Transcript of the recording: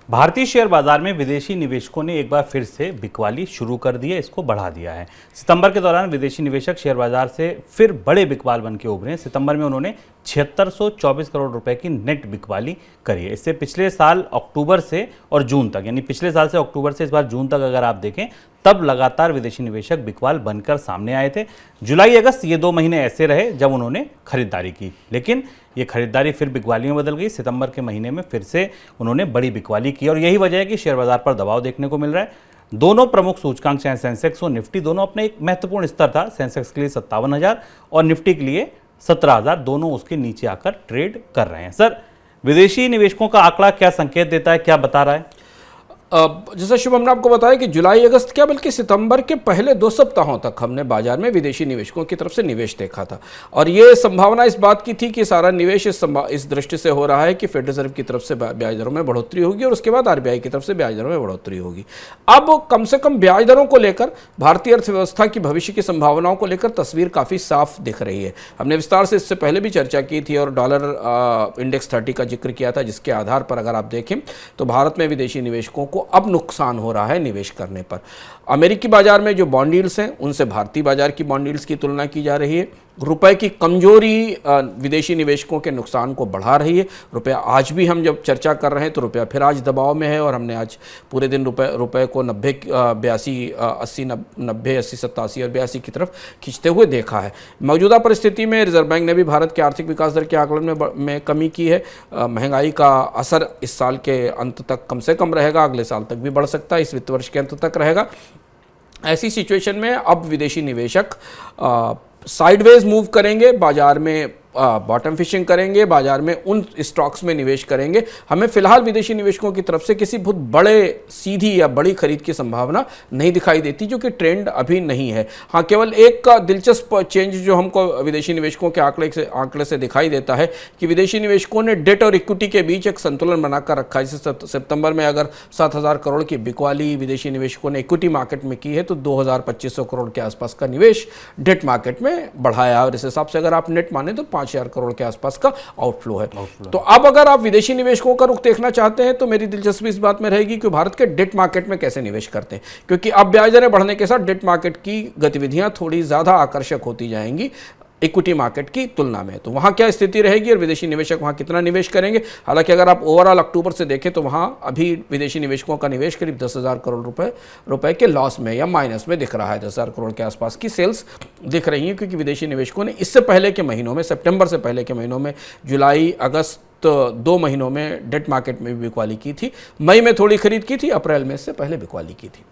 भारतीय शेयर बाजार में विदेशी निवेशकों ने एक बार फिर से बिकवाली शुरू कर दी है, इसको बढ़ा दिया है। सितंबर के दौरान विदेशी निवेशक शेयर बाजार से फिर बड़े बिकवाल बन के उभरे। सितंबर में उन्होंने 7624 करोड़ रुपए की नेट बिकवाली करी है। इससे पिछले साल अक्टूबर से और जून तक, यानी पिछले साल से अक्टूबर से इस बार जून तक अगर आप देखें, तब लगातार विदेशी निवेशक बिकवाल बनकर सामने आए थे। जुलाई अगस्त ये 2 महीने ऐसे रहे जब उन्होंने खरीदारी की, लेकिन ये खरीदारी फिर बिकवाली में बदल गई। सितंबर के महीने में फिर से उन्होंने बड़ी बिकवाली की और यही वजह है कि शेयर बाजार पर दबाव देखने को मिल रहा है। दोनों प्रमुख सूचकांक चाहे सेंसेक्स और निफ्टी, दोनों अपने एक महत्वपूर्ण स्तर था। सेंसेक्स के लिए 57,000 और निफ्टी के लिए 17,000, दोनों उसके नीचे आकर ट्रेड कर रहे हैं। सर, विदेशी निवेशकों का आंकड़ा क्या संकेत देता है, क्या बता रहा है? जैसा शुभम ने आपको बताया कि जुलाई अगस्त क्या बल्कि सितंबर के पहले 2 सप्ताहों तक हमने बाजार में विदेशी निवेशकों की तरफ से निवेश देखा था और ये संभावना इस बात की थी कि सारा निवेश इस दृष्टि से हो रहा है कि फेडरल रिजर्व की तरफ से ब्याज दरों में बढ़ोतरी होगी और उसके बाद आरबीआई की तरफ से ब्याज दरों में बढ़ोतरी होगी। अब कम से कम ब्याज दरों को लेकर भारतीय अर्थव्यवस्था की भविष्य की संभावनाओं को लेकर तस्वीर काफ़ी साफ दिख रही है। हमने विस्तार से इससे पहले भी चर्चा की थी और डॉलर इंडेक्स 30 का जिक्र किया था, जिसके आधार पर अगर आप देखें तो भारत में विदेशी निवेशकों को अब नुकसान हो रहा है निवेश करने पर। अमेरिकी बाजार में जो बॉन्ड यील्ड्स हैं उनसे भारतीय बाजार की बॉन्ड यील्ड्स की तुलना की जा रही है। रुपए की कमजोरी विदेशी निवेशकों के नुकसान को बढ़ा रही है। रुपया आज भी, हम जब चर्चा कर रहे हैं तो रुपया फिर आज दबाव में है और हमने आज पूरे दिन रुपए को 90, 82, 80, 90, 80, 87 और 82 की तरफ खींचते हुए देखा है। मौजूदा परिस्थिति में रिजर्व बैंक ने भी भारत के आर्थिक विकास दर के आकलन में कमी की है। महंगाई का असर इस साल के अंत तक कम से कम रहेगा, अगले साल तक भी बढ़ सकता है, इस वित्त वर्ष के अंत तक रहेगा। ऐसी सिचुएशन में अब विदेशी निवेशक साइडवेज मूव करेंगे, बाजार में बॉटम फिशिंग करेंगे, बाजार में उन स्टॉक्स में निवेश करेंगे। हमें फिलहाल विदेशी निवेशकों की तरफ से किसी बहुत बड़े सीधी या बड़ी खरीद की संभावना नहीं दिखाई देती, जो कि ट्रेंड अभी नहीं है। हाँ, केवल एक दिलचस्प चेंज जो हमको विदेशी निवेशकों के आंकड़े से दिखाई देता है कि विदेशी निवेशकों ने डेट और इक्विटी के बीच एक संतुलन बनाकर रखा है। जैसे सितंबर में अगर 7,000 करोड़ की बिकवाली विदेशी निवेशकों ने इक्विटी मार्केट में की है तो 2,2500 करोड़ के आसपास का निवेश डेट मार्केट में बढ़ाया और इस हिसाब से अगर आप नेट माने तो 5,000 करोड़ के आसपास का आउटफ्लो है। तो अब अगर आप विदेशी निवेशकों का रुख देखना चाहते हैं तो मेरी दिलचस्पी इस बात में रहेगी कि भारत के डेट मार्केट में कैसे निवेश करते हैं, क्योंकि अब ब्याज दरें बढ़ने के साथ डेट मार्केट की गतिविधियां थोड़ी ज्यादा आकर्षक होती जाएंगी इक्विटी मार्केट की तुलना में। तो वहां क्या स्थिति रहेगी और विदेशी निवेशक वहां कितना निवेश करेंगे। हालांकि अगर आप ओवरऑल अक्टूबर से देखें तो वहां अभी विदेशी निवेशकों का निवेश करीब 10,000 करोड़ रुपए के लॉस में या माइनस में दिख रहा है। 10,000 करोड़ के आसपास की सेल्स दिख रही हैं, क्योंकि विदेशी निवेशकों ने इससे पहले के महीनों में, सितंबर से पहले के महीनों में, जुलाई अगस्त 2 महीनों में डेट मार्केट में भी बिकवाली की थी। मई में थोड़ी खरीद की थी, अप्रैल में इससे पहले बिकवाली की थी।